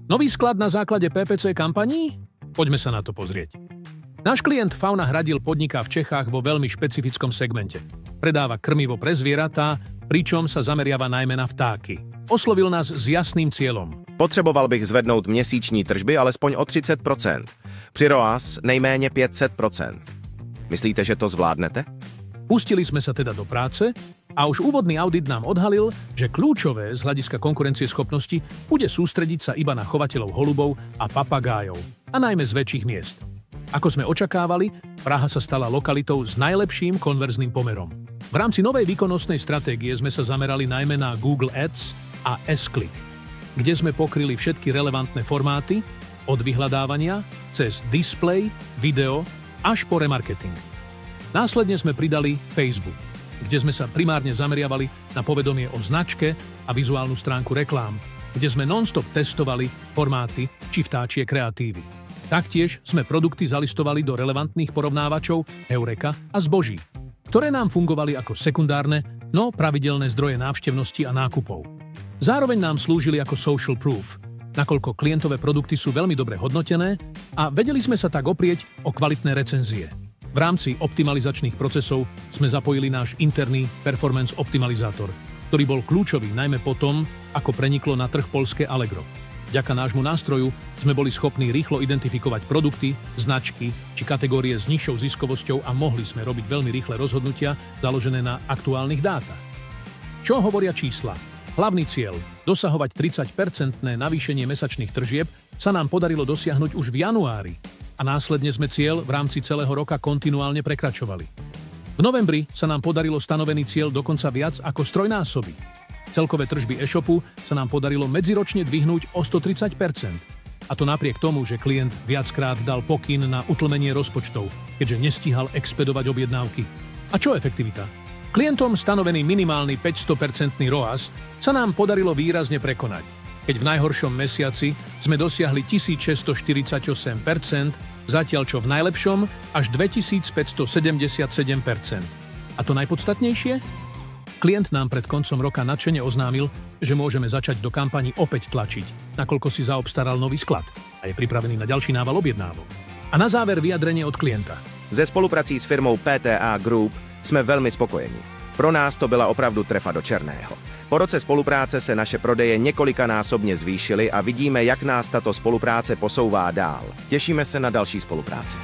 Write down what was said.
Nový sklad na základe PPC kampaní? Poďme sa na to pozrieť. Náš klient Fauna Hradil podniká v Čechách vo veľmi špecifickom segmente. Predáva krmivo pre zvieratá, pričom sa zameriava najmä na vtáky. Oslovil nás s jasným cieľom. Potřeboval bych zvednout měsíční tržby alespoň o 30%. Při ROAS nejméně 500%. Myslíte, že to zvládnete? Pustili sme sa teda do práce a už úvodný audit nám odhalil, že kľúčové z hľadiska konkurencieschopnosti bude sústrediť sa iba na chovateľov holubov a papagájov, a najmä z väčších miest. Ako sme očakávali, Praha sa stala lokalitou s najlepším konverzným pomerom. V rámci novej výkonnostnej stratégie sme sa zamerali najmä na Google Ads a S-Click, kde sme pokryli všetky relevantné formáty, od vyhľadávania, cez display, video, až po remarketing. Následne sme pridali Facebook, kde sme sa primárne zameriavali na povedomie o značke a vizuálnu stránku reklám, kde sme non-stop testovali formáty či vtáčie kreatívy. Taktiež sme produkty zalistovali do relevantných porovnávačov Heureka a zboží, ktoré nám fungovali ako sekundárne, no pravidelné zdroje návštevnosti a nákupov. Zároveň nám slúžili ako social proof, nakoľko klientové produkty sú veľmi dobre hodnotené a vedeli sme sa tak oprieť o kvalitné recenzie. V rámci optimalizačných procesov sme zapojili náš interný performance optimalizátor, ktorý bol kľúčový najmä po tom, ako preniklo na trh poľské Allegro. Vďaka nášmu nástroju sme boli schopní rýchlo identifikovať produkty, značky či kategórie s nižšou ziskovosťou a mohli sme robiť veľmi rýchle rozhodnutia založené na aktuálnych dátach. Čo hovoria čísla? Hlavný cieľ, dosahovať 30% navýšenie mesačných tržieb, sa nám podarilo dosiahnuť už v januári a následne sme cieľ v rámci celého roka kontinuálne prekračovali. V novembri sa nám podarilo stanovený cieľ dokonca viac ako strojnásobiť. Celkové tržby e-shopu sa nám podarilo medziročne dvihnúť o 130%. A to napriek tomu, že klient viackrát dal pokyn na utlmenie rozpočtov, keďže nestíhal expedovať objednávky. A čo efektivita? Klientom stanovený minimálny 500% ROAS sa nám podarilo výrazne prekonať, keď v najhoršom mesiaci sme dosiahli 1648%, zatiaľ čo v najlepšom až 2577%. A to najpodstatnejšie? Klient nám pred koncom roka nadšene oznámil, že môžeme začať do kampani opäť tlačiť, nakoľko si zaobstaral nový sklad a je pripravený na ďalší nával objednávok. A na záver vyjadrenie od klienta. Ze spoluprací s firmou PTA Group jsme velmi spokojeni. Pro nás to byla opravdu trefa do černého. Po roce spolupráce se naše prodeje několikanásobně zvýšily a vidíme, jak nás tato spolupráce posouvá dál. Těšíme se na další spolupráci.